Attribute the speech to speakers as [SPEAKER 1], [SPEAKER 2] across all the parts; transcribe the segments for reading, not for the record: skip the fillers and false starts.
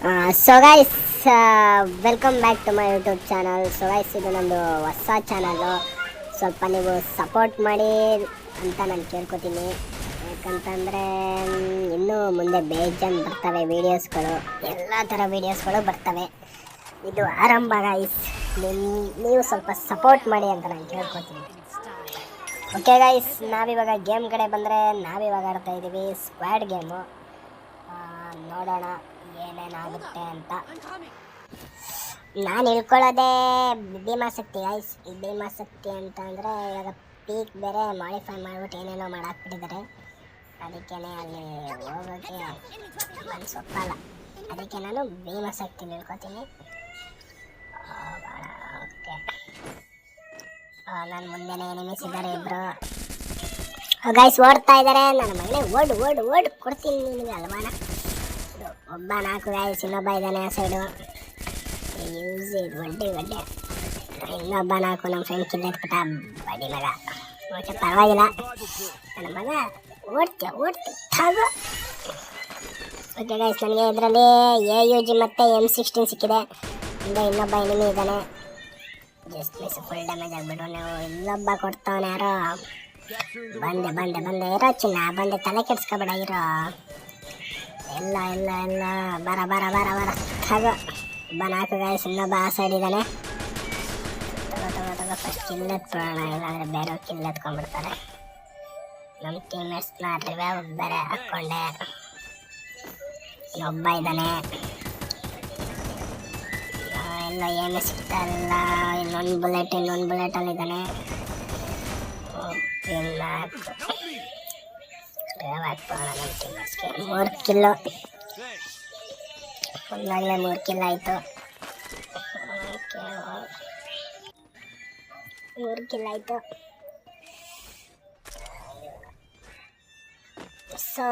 [SPEAKER 1] So guys, welcome back to my YouTube channel. So guys, ಇದು ನಂದು ಹೊಸ channel. ಸ್ವಲ್ಪ ನೀವು ಸಪೋರ್ಟ್ ಮಾಡಿ ಅಂತ ನಾನು ಕೇಳ್ಕೊತೀನಿ. ಯಾಕಂತಂದರೆ ಇನ್ನೂ ಮುಂದೆ ಬೇಜಾನ್ ಬರ್ತವೆ ವೀಡಿಯೋಸ್ಗಳು, ಎಲ್ಲ ಥರ ವೀಡಿಯೋಸ್ಗಳು ಬರ್ತವೆ. ಇದು ಆರಂಭ ಗೈಸ್. ನೀವು ಸ್ವಲ್ಪ ಸಪೋರ್ಟ್ ಮಾಡಿ ಅಂತ ನಾನು ಕೇಳ್ಕೊತೀನಿ. ಓಕೆ ಗೈಸ್, ನಾವಿವಾಗ ಗೇಮ್ ಕಡೆ ಬಂದರೆ ನಾವಿವಾಗ ಆಡ್ತಾ ಇದ್ದೀವಿ ಸ್ಕ್ವಾಡ್ ಗೇಮು. ನೋಡೋಣ ಏನೇನಾಗುತ್ತೆ ಅಂತ. ನಾನು ಹೇಳ್ಕೊಳ್ಳೋದೇ ಭೀಮಾಸಕ್ತಿ ಗೈಸ್. ಈ ಭೀಮಾಸಕ್ತಿ ಅಂತ ಅಂದರೆ ಇವಾಗ ಪೀಕ್ ಬೇರೆ ಮಾಡಿಫೈ ಮಾಡಿಬಿಟ್ಟು ಏನೇನೋ ಮಾಡಾಕ್ಬಿಟ್ಟಿದ್ದಾರೆ. ಅದಕ್ಕೇ ಅಲ್ಲಿ ಹೋಗೋಕ್ಕೆ ಮನಸ್ಸು ಒಪ್ಪಲ್ಲ. ಅದಕ್ಕೆ ನಾನು ಭೀಮಾಸಕ್ತಿ ಹೇಳ್ಕೊತೀನಿ. ಓಕೆ, ನನ್ನ ಮುಂದೆನೇ ಎನಿಮೀಸ್ ಇದ್ದಾರೆ ಇಬ್ಬರು ಗೈಸ್, ಓಡ್ತಾ ಇದ್ದಾರೆ. ನನ್ನ ಮಗನೇ ಓಡು ಕೊಡ್ತೀನಿ ನಿನಗೆ ಅಲ್ವಾನ. ಒಬ್ಬ 4 ಗೈಸ್, ಇನ್ನೊಬ್ಬ ಇದ್ದಾನೆ ಆ ಸೈಡು. ಯೂಸ್ ಇದು ಒಡ್ಡೆ ಇನ್ನೊಬ್ಬ 4 ನಮ್ಮ ಫ್ರೆಂಡ್ ಕಿಲ್ಲೆತ್ಬಿಟ್ಟ ಬಡಿ ಮಗ. ಓಕೆ, ಪರವಾಗಿಲ್ಲ ನನ್ನ ಮಗ, ಓಡ್ತೀಯ ಹಾಗು. ಓಕೆ ಗೈಸ್, ನನಗೆ ಇದರಲ್ಲಿ AUG ಮತ್ತು M16 ಸಿಕ್ಕಿದೆ. ಹಿಂದೆ ಇನ್ನೊಬ್ಬ ಎನಿಮಿ ಇದ್ದಾನೆ. ಜಸ್ಟ್ ಮಿಸ್, ಫುಲ್ ಡ್ಯಾಮೇಜ್ ಆಗಿಬಿಡು. ನೀವು ಇನ್ನೊಬ್ಬ ಕೊಡ್ತಾವನೆ ಯಾರೋ. ಬಂದೆ ಇರೋ ಚಿನ್ನ, ಬಂದೆ, ತಲೆ ಕೆಡ್ಸ್ಕೊಬೇಡ ಇರೋ. ಎಲ್ಲ ಬರ ಹಾಗು. ಒಬ್ಬ 4 ಗೈಸ್, ಇನ್ನೊಬ್ಬ ಆ ಸೈಡ್ ಇದ್ದಾನೆ. ತಗೋ ಫಸ್ಟ್ ಕಿಲ್ ಎತ್ಕೊಳ್ಳೋಣ, ಇಲ್ಲಾಂದರೆ ಬೇರೆ ಕಿಲ್ ಎತ್ಕೊಂಡ್ಬಿಡ್ತಾರೆ. ನಮ್ಮ ಟೀಮ್ಮೇಟ್ಸ್ನ ರಿವೈವ್ ಬೇರೆ ಹಾಕ್ಕೊಂಡೆ. ಇನ್ನೊಬ್ಬ ಇದ್ದಾನೆ. ಎಲ್ಲ ಏನು ಸಿಗ್ತಾ ಇಲ್ಲ. ಇನ್ನೊಂದು ಬುಲೆಟಲ್ಲಿದ್ದಾನೆ. Okay, 3 kill. ಒಂದಾಗಲೇ 3 ಕಿಲ್ ಆಯಿತು. ಓಕೆ, 3 ಕಿಲ್ ಆಯಿತು. ಸೊ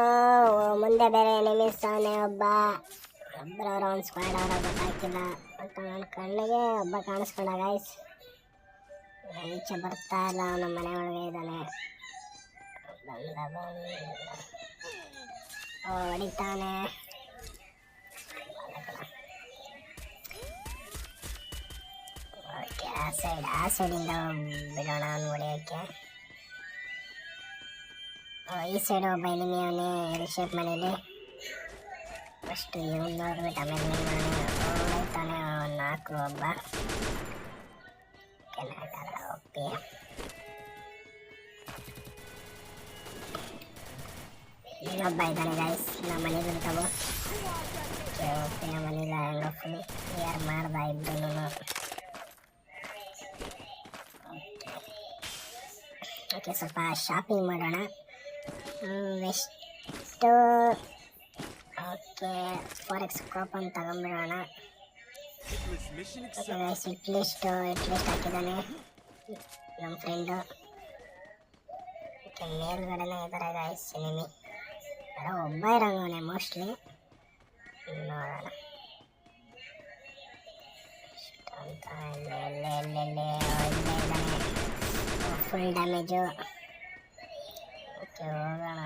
[SPEAKER 1] ಮುಂದೆ ಬೇರೆ ಎನಿಮೀಸ್ ಅವನೇ. ಒಬ್ಬರವ್ರು ಅವ್ನು ಸ್ಕ್ವಾಡ್ ಅವರ ಗೊತ್ತಾಗ್ತಿಲ್ಲ. ಅಂತ ನನ್ನ ಕಣ್ಣಿಗೆ ಒಬ್ಬ ಕಾಣಿಸ್ಕೊಂಡ ಗೈಸ್. ಈಚೆ ಬರ್ತಾ ಇಲ್ಲ, ನಮ್ಮ ಮನೆ ಒಳಗೆ ಇದ್ದಾನೆ. ಹೊಡಿತಾನೆ. ಓಕೆ, ಆ ಸೈಡಿಂದ ಬಿಡೋಣ ಅವ್ನು ಹೊಡೆಯೋಕ್ಕೆ. ಈ ಸೈಡ್ ಒಬ್ಬ ಎನಿಮಿ ಅವನೇ ಎಲ್ ಶೇಪ್ ಮನೇಲಿ. ಫಸ್ಟ್ ಇವನು ನೋಡ್ಬಿಟ್ಟು ಆಮೇಲೆ ಹೊಡಿತಾನೆ. 4 ಒಬ್ಬ. ಓಕೆ, ಇನ್ನೊಬ್ಬ ಇದ್ದಾನೆ ಗೈಸ್. ನಮ್ಮ ಮನೇಲಿ ಇರ್ತಾವೆ. ಓಕೆ, ನಮ್ಮ ಮನೇಲಿ ಹೆಂಗೋ ಫುಲ್ ಕ್ಲಿಯರ್ ಮಾಡ್ದ ಇಬ್ಬರು. ಓಕೆ, ಸ್ವಲ್ಪ ಶಾಪಿಂಗ್ ಮಾಡೋಣ. ಎಷ್ಟು ಓಕೆ, 4x ಸ್ಕೋಪ್ ಅಂತ ತಗೊಂಡ್ಬಿಡೋಣ. ಇಟ್ಲಿಸ್ಟ್ ಹಾಕಿದ್ದಾನೆ ನಮ್ಮ ಫ್ರೆಂಡು. ಓಕೆ, ಮೇಲ್ಗಡೆನೇ ಇದ್ದಾರೆ ಗೈಸ್ ಎನಿಮಿ. ಯಾರೋ ಒಬ್ಬ ಇರೋಂಗವನೇ ಮೋಸ್ಟ್ಲಿ. ನೋಡೋಣ ಅಂತ. ಎಲ್ಲೇ ಫುಲ್ ಡ್ಯಾಮೇಜು. ಓಕೆ, ಹೋಗೋಣ.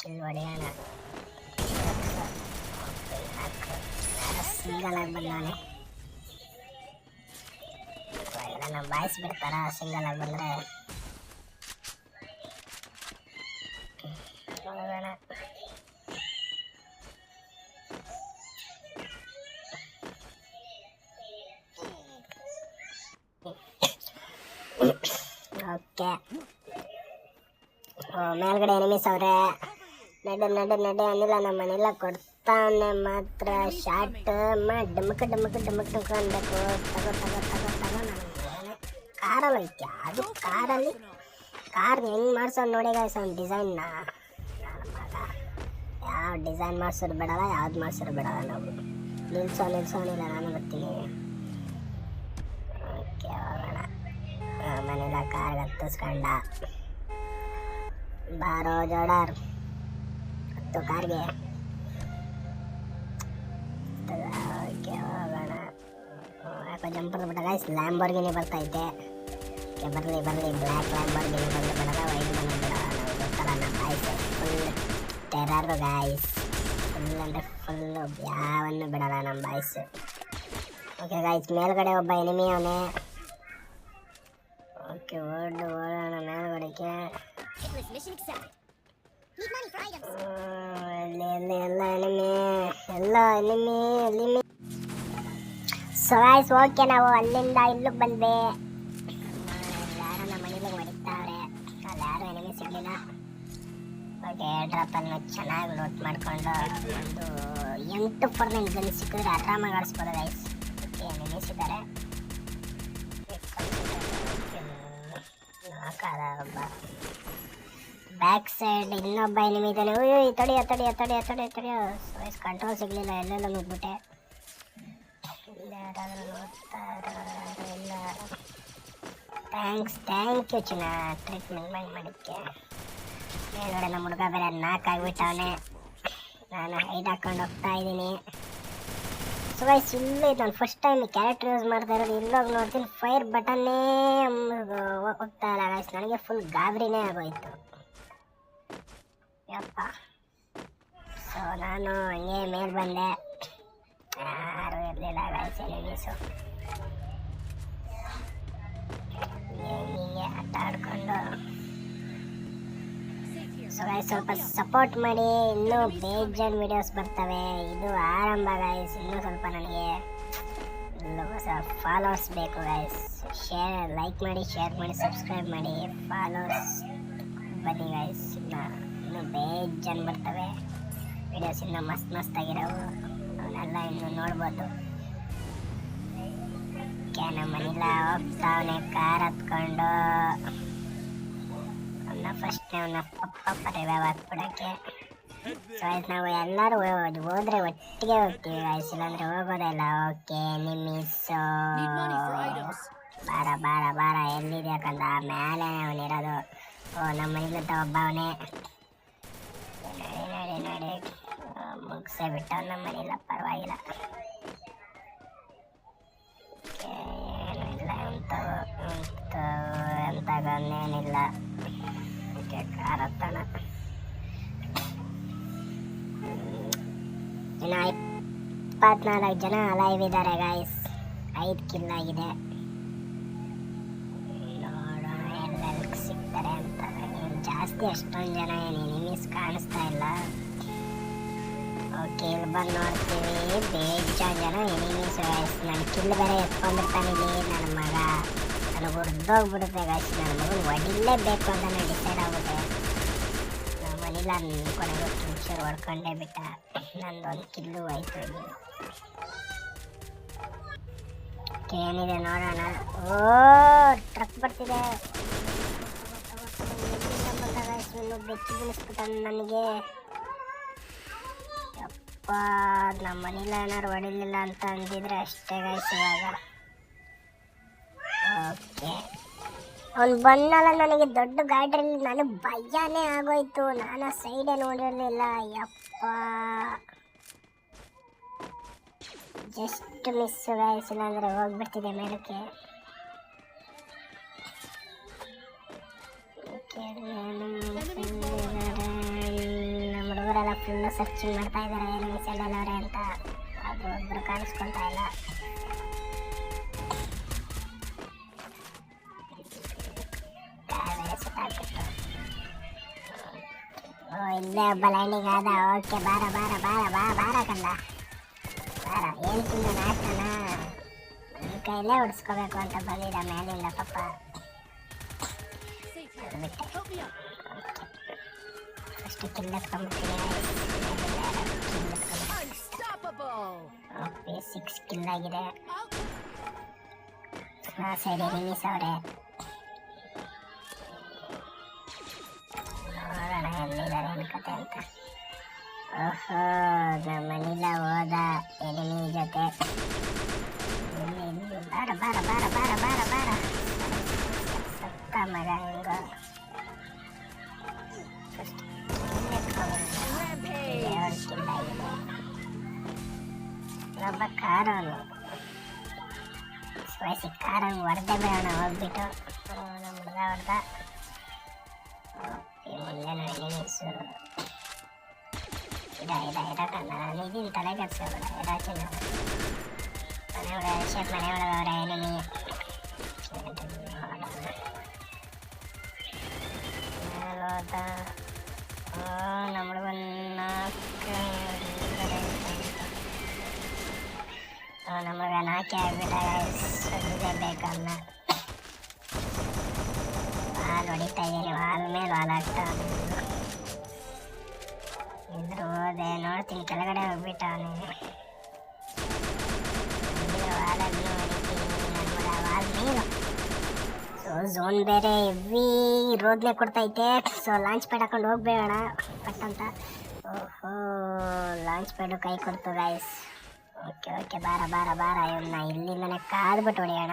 [SPEAKER 1] ಕಿಲ್ ಹೊಡೆಯೋಣ. ಸಿಂಗಲ್ ಆಗಿ ಬಂದವನೆ. ಎಲ್ಲ ನಾವು ಬಾಯಿಸ್ಬಿಡ್ತಾರ ಸಿಂಗಲ್ ಆಗಿ ಬಂದರೆ. ಹೋಗೋಣ. ಓಕೆ, ಮೇಲ್ಗಡೆ ಎನಿಮೀಸ್ ಅವ್ರೆ. ನಡೆ ಅಂದಿಲ್ಲ, ನಮ್ಮ ಮನೆಲ್ಲ ಕೊಡ್ತಾನೆ ಮಾತ್ರ. ಶಾರ್ಟ್ ಡಮಕ್ ಅನ್ಬೇಕು. ತಗೋ ನಾನು ಕಾರಲ್ಲಿ ಐತೆ. ಅದು ಕಾರಲ್ಲಿ ಹೆಂಗೆ ಮಾಡ್ಸೋದು ನೋಡಿ ಗಾಯ್ಸ್. ಅವ್ನು ಡಿಸೈನ್ನ ಯಾವ ಡಿಸೈನ್ ಮಾಡ್ಸೋದು ಬಿಡಲ್ಲ, ಯಾವ್ದು ಮಾಡ್ಸೋದು ಬಿಡಲ್ಲ. ನಾವು ನಿಲ್ಸೋನಿಲ್ಲ, ನಾನು ಬರ್ತೀನಿ. ಓಕೆ, ಹೋಗೋಣ. ಮನೆಲ್ಲ ಕಾರ್ಗೆ ಹತ್ತಿಸ್ಕೊಂಡ. ಬಾರೋ ಜೋಡಾರ್, ಹತ್ತು ಕಾರ್ಗೆ. ಓಕೆ, ಹೋಗೋಣ. ಯಾಕೋ ಜಂಪರ್ ಬಿಟ್ಟ ಗೈಸ್. ಲ್ಯಾಂಬೋರ್ಗಿನಿ ಬರ್ತೈತೆ. ಓಕೆ, ಬರಲಿ ಬ್ಲ್ಯಾಕ್ ಲ್ಯಾಂಬೋರ್ಗಿನಿ ಬಂದು ಬಿಡಲ್ಲ, ವೈಟ್ ಬಂದು ಬಿಡಲ್ಲ. ನಾವು ಗೊತ್ತಲ್ಲ ನಮ್ಮ guys full terror guys. Full ಅಂದರೆ ಫುಲ್ಲು ಯಾವನ್ನು ಬಿಡಲ್ಲ ನಮ್ಮ ಬಾಯ್ಸ್. ಓಕೆ ಗೈಸ್, ಮೇಲ್ಗಡೆ ಒಬ್ಬ ಎನಿಮಿ ಅವನೇ. ಓಕೆ, ಓಡೋಣ ಮೇಲ್ಗಡೆಗೆ. ಎಲ್ಲ ಎನಿಮಿ. ಸೊ ಗೈಸ್, ಓಕೆ, ನಾವು ಅಲ್ಲಿಂದ ಇಲ್ಲಿಗೆ ಬಂದ್ವಿ. ಯಾರೋ ನಮ್ಮ ಮನೇಲಿ ಹೊಡಿತಾವ್ರೆ, ಅಲ್ಲಿ ಯಾರು ಎನಿಮಿ ಸಿಗಲಿಲ್ಲ. ಓಕೆ, ಡ್ರಾಪನ್ನು ಚೆನ್ನಾಗಿ ಲೋಟ್ ಮಾಡಿಕೊಂಡು ಒಂದು 8% ಗನ್ ಸಿಕ್ಕಿದ್ರೆ ಆರಾಮಾಗಿ ಆಡಿಸ್ಬೋದು ಗೈಸ್. ಓಕೆ, ಎನಿಮೀಸ್ ಇದ್ದಾರೆ. ಒಬ್ಬ ಬ್ಯಾಕ್ ಸೈಡ್ ಇನ್ನೊಬ್ಬ ಎನಿಮಿ ಇದ್ದಾನೆ. ತಡಿಯೋ. ಕಂಟ್ರೋಲ್ ಸಿಗಲಿಲ್ಲ, ಎಲ್ಲೆಲ್ಲ ನುಗ್ಬಿಟ್ಟೆ. ಥ್ಯಾಂಕ್ ಯು ಚಿನ್ನ, ಟ್ರೀಟ್ಮೆಂಟ್ ಮಾಡಿದ್ದಕ್ಕೆ. ಮೇಲ್ಗಡೆ ನಮ್ಮ ಹುಡುಗ ಬೇರೆ 4 ಆಗಿಬಿಟ್ಟವನೆ. ನಾನು ಹೈಡ್ ಹಾಕೊಂಡು ಹೋಗ್ತಾ ಇದ್ದೀನಿ. ಸೊ ಗೈಸ್, ಇಲ್ಲೇ ನಾನು ಫಸ್ಟ್ ಟೈಮ್ ಕ್ಯಾರೆಕ್ಟರ್ ಯೂಸ್ ಮಾಡ್ತಾ ಇರೋದು. ಇಲ್ಲೋಗಿ ನೋಡ್ತೀನಿ ಫೈರ್ ಬಟನ್ನೇ ಹೋಗ್ತಾ ಇಲ್ಲ ಗೈಸ್. ನನಗೆ ಫುಲ್ ಗಾಬರಿನೇ ಆಗೋಯ್ತು ಯಪ್ಪ. ಸೊ ನಾನು ಹಂಗೆ ಮೇಲೆ ಬಂದೆ, ಯಾರು ಇರಲಿಲ್ಲ ಗೈಸ್ ಎನಿಮೀಸು. ಹಿಂಗೆ ಆಟ ಆಡ್ಕೊಂಡು. ಸೊ ಗೈಸ್, ಸ್ವಲ್ಪ ಸಪೋರ್ಟ್ ಮಾಡಿ, ಇನ್ನೂ ಬೇಜಾನ್ ವಿಡಿಯೋಸ್ ಬರ್ತವೆ. ಇದು ಆರಂಭ ಗೈಸ್, ಇನ್ನೂ ಸ್ವಲ್ಪ ನನಗೆ ಫಾಲೋವರ್ಸ್ ಬೇಕು ಗೈಸ್. ಲೈಕ್ ಮಾಡಿ, ಶೇರ್ ಮಾಡಿ, ಸಬ್ಸ್ಕ್ರೈಬ್ ಮಾಡಿ, ಫಾಲೋವರ್ಸ್ ಬನ್ನಿ ಗೈಸ್. ಇನ್ನೂ ಬೇಜಾನ್ ಬರ್ತವೆ ವಿಡಿಯೋಸ್, ಇನ್ನೂ ಮಸ್ತಾಗಿರೋವು, ಅವನ್ನೆಲ್ಲ ಇನ್ನೂ ನೋಡ್ಬೋದು. ನಮ್ಮ ಮನೆಲ್ಲ ಹೋಗ್ತಾವನೆ ಕಾರ್ ಹತ್ಕೊಂಡು. ಫಸ್ಟ್ ಪಪ್ಪ ರಿವೈವ್ ಹಾಕ್ಬಿಡೋಕ್ಕೆ. ಸೊ ನಾವು ಎಲ್ಲರೂ ಹೋದ್ರೆ ಒಟ್ಟಿಗೆ ಹೋಗ್ತೀವಿ ಗೈಸ್, ಇಲ್ಲಾಂದರೆ ಹೋಗೋದೇ ಇಲ್ಲ. ಓಕೆ, ಎನಿಮೀಸು ಬಾರ ಎಲ್ಲಿದೆ ಯಾಕಂದ ಮೇಲೆ ಅವನಿರೋದು. ನಮ್ಮ ಮನೆಯಲ್ಲಂತ ಒಬ್ಬ ಅವನೇ. ನೋಡಿ ಮುಗಿಸೇ ಬಿಟ್ಟ ನಮ್ಮ ಮನೆಯಲ್ಲ, ಪರವಾಗಿಲ್ಲ. ಏನಿಲ್ಲ ಎಂತಗನ್ನೇನಿಲ್ಲ. ಕಾರ್ ಹತ್ತಣ. ಇನ್ನು 24 ಜನ ಅಲೈವ್ ಇದ್ದಾರೆ ಗೈಸ್. 5 ಕಿಲ್ ಆಗಿದೆ. ನೋಡೋಣ ಎಲ್ಲೆಲ್ಲಿ ಸಿಗ್ತಾರೆ ಅಂತ. ಜಾಸ್ತಿ ಅಷ್ಟೊಂದು ಜನ ಏನು ಎನಿಮೀಸ್ ಕಾಣಿಸ್ತಾ ಇಲ್ಲ. ಓಕೆ, ಇಲ್ಲಿ ಬಂದು ನೋಡ್ತೀವಿ ಬೇಜಾನ್ ಜನ ಎನಿಮೀಸ್ ಗೈಸ್. ನನ್ನ ಕಿಲ್ ಬೇರೆ ಎತ್ಕೊಂಡಿರ್ತಾನಿಲ್ಲಿ ನನ್ನ ಮಗ. ನನಗೆ ಹೊಡೆದೋಗ್ಬಿಡುತ್ತೆ ಗೈಸ್. ನನ್ನ ಮಗನ ಹೊಡಿಲೇಬೇಕು ಅಂತ ನಾನು ಡಿಸೈಡ್ ಆಗುತ್ತೆ. ನಮ್ಮ ಮನೇಲಿ ಕೊನೆಗೆ ಕಿಲ್ಚರ್ ಹೊಡ್ಕೊಂಡೇ ಬಿಟ್ಟ. ನಂದೊಂದು ಕಿಲ್ಲು ಆಯಿತು. ಏನಿದೆ ನೋಡೋಣ. ಓ, ಟ್ರಕ್ ಬರ್ತಿದೆ. ಬೆಚ್ಚಿ ಬೀಳಿಸ್ಬಿಟ್ಟ ನನಗೆ. ಯಪ್ಪ, ನಮ್ಮ ಮನೇಲಿ ಏನಾರು ಹೊಡಿಲಿಲ್ಲ ಅಂತ ಅಂದಿದ್ರೆ ಅಷ್ಟೇ ಗೈಸ್ ಇವಾಗ. ಓಕೆ, ಅವ್ನು ಬಂದಲ್ಲ, ನನಗೆ ದೊಡ್ಡ ಗಾಡಿಯಲ್ಲಿ ನಾನು ಭಯನೇ ಆಗೋಯ್ತು. ನಾನು ಸೈಡೇ ನೋಡಿರಲಿಲ್ಲ. ಯಪ್ಪ, ಜಸ್ಟ್ ಮಿಸ್ ಗೈಸ್, ಇಲ್ಲಾಂದರೆ ಹೋಗ್ಬಿಡ್ತಿದೆ ಮೇಲಕ್ಕೆ. ನಮ್ಮ ಹುಡುಗರೆಲ್ಲ ಫುಲ್ಲು ಸರ್ಚಿಂಗ್ ಮಾಡ್ತಾ ಇದ್ದಾರೆ ಎನಿಮೀಸ್ ಎಲ್ಲವರೇ ಅಂತ. ಅದು ಒಬ್ಬರು ಕಾಣಿಸ್ಕೊಳ್ತಾ ಇಲ್ಲ. ಇಲ್ಲೇ ಒಬ್ಬ ಲೈನಿಂಗ್ ಆದ. ಓಕೆ, ಬಾರ ಕಂದ, ಬಾರ. ಏನು ತಿಂದ ನಾಟನ ನನ್ನ ಕೈಲೇ ಹೊಡಿಸ್ಕೋಬೇಕು ಅಂತ ಬಂದಿದ್ದ ಮೇಲಿಂದ ಪಪ್ಪ. ಫಸ್ಟ್ ಕಿಲ್ ಎತ್ಕೊಂಡ್ಬಿಟ್ಟಿದೆ. 6 ಕಿಲ್ ಆಗಿದೆ. ಸೈಡ್ ಎನಿಮೀಸ್ ಅವರೇ. ನೋಡೋಣ ಎಲ್ಲಿದ್ದಾರೆ ಅನ್ಕತೆ ಅಂತ. ಓಹೋ, ನಮ್ಮ ಮನೆಲ್ಲ ಹೋದ ಎನಿಮಿ ಜೊತೆ. ಬಾರ ಸತ್ತ ಮಗ. ಹೆಂಗೋ ಒಬ್ಬ ಕಾರವನು ಸ್ಪೈಸಿ ಕಾರಂಗೆ ಹೊಡೆದೇ ಬೇಡ ಹೋಗ್ಬಿಟ್ಟು. ನಮ್ಮ ಹುಡುಗ ಹೊಡೆದ. ಮುಂದೆ ನೋಡಿ ಇದೀನಿ ತಲೆ ಕೆಡ್ಸ್ಕೊಬೇಡ ಇದಾಚಿನ ಮನೆ ಒಳಗವ್ರೆ ಎನಿಮಿ ನಮಗೆ ನಾಕೆ ಆಗ್ಬಿಟ್ಟ ಸದ್ಯದೇ ಬೇಕನ್ನ ಹಾಲು ಹೊಡಿತಾ ಇದ್ದೀನಿ ಹಾಲ್ ಮೇಲೆ ಹಾಲು ಹಾಕ್ತಾ ಇದ್ರು ಹೋದೆ ನೋಡ್ತೀನಿ ಕೆಳಗಡೆ ಹೋಗ್ಬಿಟ್ಟ ಅವನಿಗೆ ಹಾಲಲ್ಲಿ ಹೊಡಿತೀನಿ ನಮ್ಗೆ ಹಾಲ್ ನೀರು ಸೊ ಝೋನ್ ಬೇರೆ ಹೆವಿ ರೋದ್ನೆ ಕೊಡ್ತೈತೆ ಸೊ ಲಾಂಚ್ ಪ್ಯಾಡ್ ಹಾಕೊಂಡು ಹೋಗ್ಬೇಡ ಪಟ್ಟಂತ ಓಹೋ ಲಾಂಚ್ ಪ್ಯಾಡು ಕೈ ಕೊಡ್ತು ಗೈಸ್ ಓಕೆ ಓಕೆ ಬಾರ ಇವನ್ನ ಇಲ್ಲಿಂದನೇ ಕಾದ್ಬಿಟ್ಟು ಹೊಡಿಯೋಣ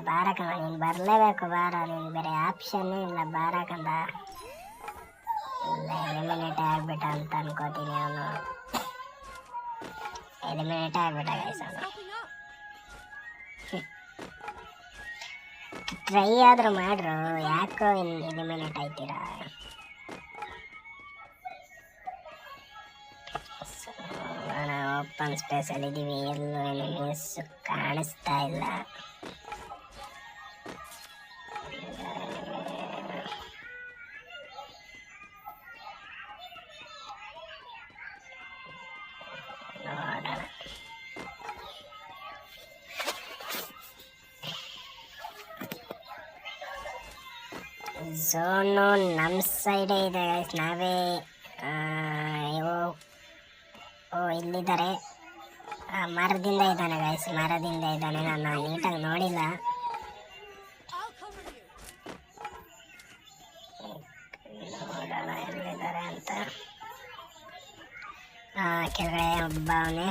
[SPEAKER 1] ಬಾರ ಕಣ ನೀನು ಬರಲೇಬೇಕು ನೀನು ಬೇರೆ ಆಪ್ಷನ್ನೇ ಇಲ್ಲ ಬಾರಕಂದ ಇಲ್ಲ ಎಲಿಮಿನೇಟ್ ಆಗ್ಬಿಟ್ಟ ಅಂತ ಅನ್ಕೋತೀನಿ ಅವನು ಎಲಿಮಿನೇಟ್ ಆಗ್ಬಿಟ್ಟ ಗೈಸ್ ಅವನು ಟ್ರೈ ಆದರೂ ಮಾಡ್ರು ಯಾಕೋ ಎಲಿಮಿನೇಟ್ ಆಯ್ತೀರಾ ಓಪನ್ ಸ್ಪೇಸಲ್ಲಿ ಇದ್ದೀವಿ ಎಲ್ಲೂ ಎನಿಮೀಸ್ ಕಾಣಿಸ್ತಾ ಇಲ್ಲ ಝೋನು ನಮ್ಮ ಸೈಡೇ ಇದೆ ನಾವೇ ಓ ಇಲ್ಲಿದ್ದಾರೆ ಮರದಿಂದ ಇದ್ದಾನೆ ಗೈಸ್ ಮರದಿಂದ ಇದ್ದಾನೆ ನಾನು ನೀಟಾಗಿ ನೋಡಿಲ್ಲ ನೋಡೋಣ ಎಲ್ಲಿದ್ದಾರೆ ಅಂತ ಕೆಳಗಡೆ ಒಬ್ಬ ಅವನೇ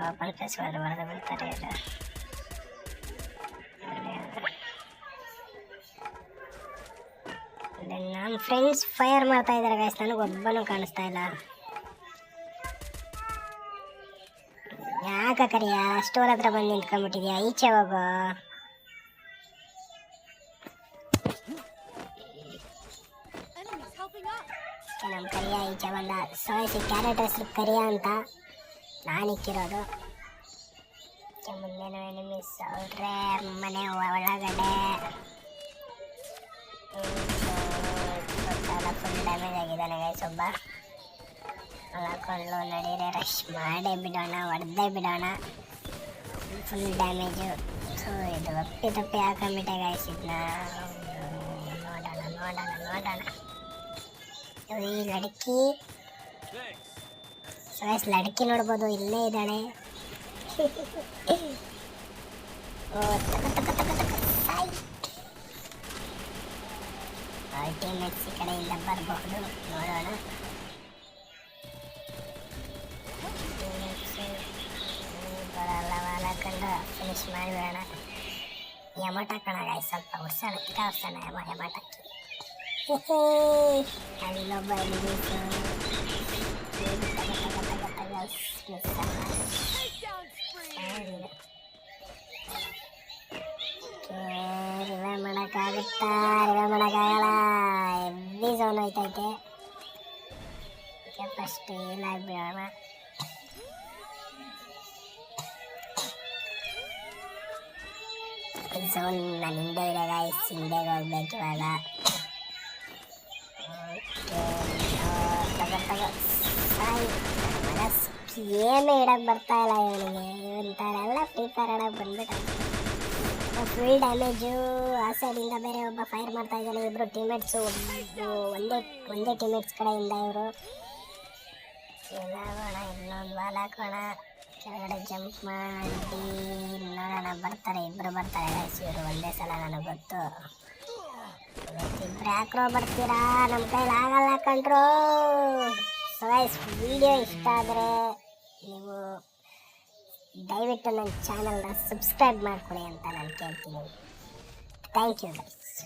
[SPEAKER 1] ಓಪನ್ ಪ್ಲೇಸ್ ಹೊಡೆದು ಬಿಡ್ತಾರೆ ನಮ್ಮ ಫ್ರೆಂಡ್ಸ್ ಫೈರ್ ಮಾಡ್ತಾ ಇದ್ದಾರೆ ಗೈಸ್ ನನಗೆ ಒಬ್ಬನೂ ಕಾಣಿಸ್ತಾ ಇಲ್ಲ ಯಾಕ ಕರಿಯ ಸ್ಟೋರ್ ಹತ್ರ ಬಂದು ನಿಂತ್ಕೊಂಡ್ಬಿಟ್ಟಿದ್ಯಾ ಈಚೆ ಹೋಗೋ ನಮ್ಮ ಕರಿಯ ಈಚೆ ಬಂದ ಸೋಸಿ ಕ್ಯಾರೆಟ್ ಹೆಸರು ಕರಿಯ ಅಂತ ನಾನು ಇಕ್ಕಿರೋದು ಮುಂದೇನು ಎನಿಮೀಸ್ ಅವ್ರೆ ಮನೆ ಒಳಗಡೆ ಫುಲ್ ಡ್ಯಾಮೇಜ್ ಆಗಿದ್ದಾನೆ ಗೈಸ್ ಒಬ್ಬ ಹಾಕೊಂಡು ನಡೀರೆ ರಶ್ ಮಾಡೇ ಬಿಡೋಣ ಹೊಡೆದೇ ಬಿಡೋಣ ಫುಲ್ ಡ್ಯಾಮೇಜು ಸೊ ಇದು ತಪ್ಪಿ ಹಾಕೊಂಡ್ಬಿಟ್ಟೆ ಗೈಸ್ ಇದನ್ನ ನೋಡೋಣ ಈ ಲಡ್ಕಿ ಸೊ ಗೈಸ್ ಲಡ್ಕಿ ನೋಡ್ಬೋದು ಇಲ್ಲೇ ಇದ್ದಾಳೆ ಅಲ್ಟಿಮೇಟ್ಸ್ ಈ ಕಡೆಯಿಂದ ಬರಬಹುದು ನೋಡೋಣ ಬರಲ್ಲ ಹಾಕೊಂಡು ಫಿನಿಶ್ ಮಾಡಿಬಿಡೋಣ ಯಮಟ ಕಣ ಗಾಯ್ಸ್ ಸ್ವಲ್ಪ ಉಡ್ಸೋಣ ಕಿಟ ಉಡ್ಸೋಣ ಯಮಟಕ್ಕೆ ಅಲ್ಲೊಬ್ಬ ರಿವೇ ಮಾಡೋಕ್ಕಾಗುತ್ತಾ ರಿವೇ ಮಾಡೋಕ್ಕಾಗಲ್ಲ ಹೆವಿ ಝೋನ್ ಹೋಯ್ತೈತೆ ಫಸ್ಟ್ ಏನಾಗ್ಬಿಡೋಣ ಝೋನ್ ನಾನು ಹಿಂದೆ ಇದೆ ಗಾಯ್ಸ್ ಹಿಂದೆಗೆ ಹೋಗ್ಬೇಕು ಇವಾಗ ಏನು ಇಡಕ್ಕೆ ಬರ್ತಾ ಇಲ್ಲ ಇವನಿಗೆ ಇವನ್ತಾರೆಲ್ಲ ಫ್ರೀ ಫೈರ್ ಆಡೋಕೆ ಬಂದ್ಬಿಟ್ಟು ಫುಲ್ ಡ್ಯಾಮೇಜು ಆ ಸೈಡಿಂದ ಬೇರೆ ಒಬ್ಬ ಫೈರ್ ಮಾಡ್ತಾ ಇದ್ದಾನೆ ಇಬ್ಬರು ಟೀಮೇಟ್ಸು ಒಂದೇ ಟೀಮೇಟ್ಸ್ ಕಡೆಯಿಂದ ಇವರು ಎಲ್ಲಾಗೋಣ ಇನ್ನೊಂದು ಬಾಲ್ ಹಾಕೋಣ ಕೆಳಗಡೆ ಜಂಪ್ ಮಾಡಿ ನೋಡೋಣ ಬರ್ತಾರೆ ಇಬ್ಬರು ಬರ್ತಾರೆ ಗೈಸ್ ಇವರು ಒಂದೇ ಸಲ ನನಗೆ ಗೊತ್ತು ಇಬ್ಬರು ಯಾಕ್ರೋ ಬರ್ತೀರಾ ನಮ್ಮ ಕೈಲಿ ಆಗಲ್ಲ ಕಂಡ್ರು ಸೊ ಗೈಸ್ ವಿಡಿಯೋ ಇಷ್ಟ ಆದರೆ ನೀವು ದಯವಿಟ್ಟು ನನ್ನ ಚಾನಲ್ನ ಸಬ್ಸ್ಕ್ರೈಬ್ ಮಾಡ್ಕೊಳ್ಳಿ ಅಂತ ನಾನು ಕೇಳ್ತೀನಿ ಥ್ಯಾಂಕ್ ಯು ಗೈಸ್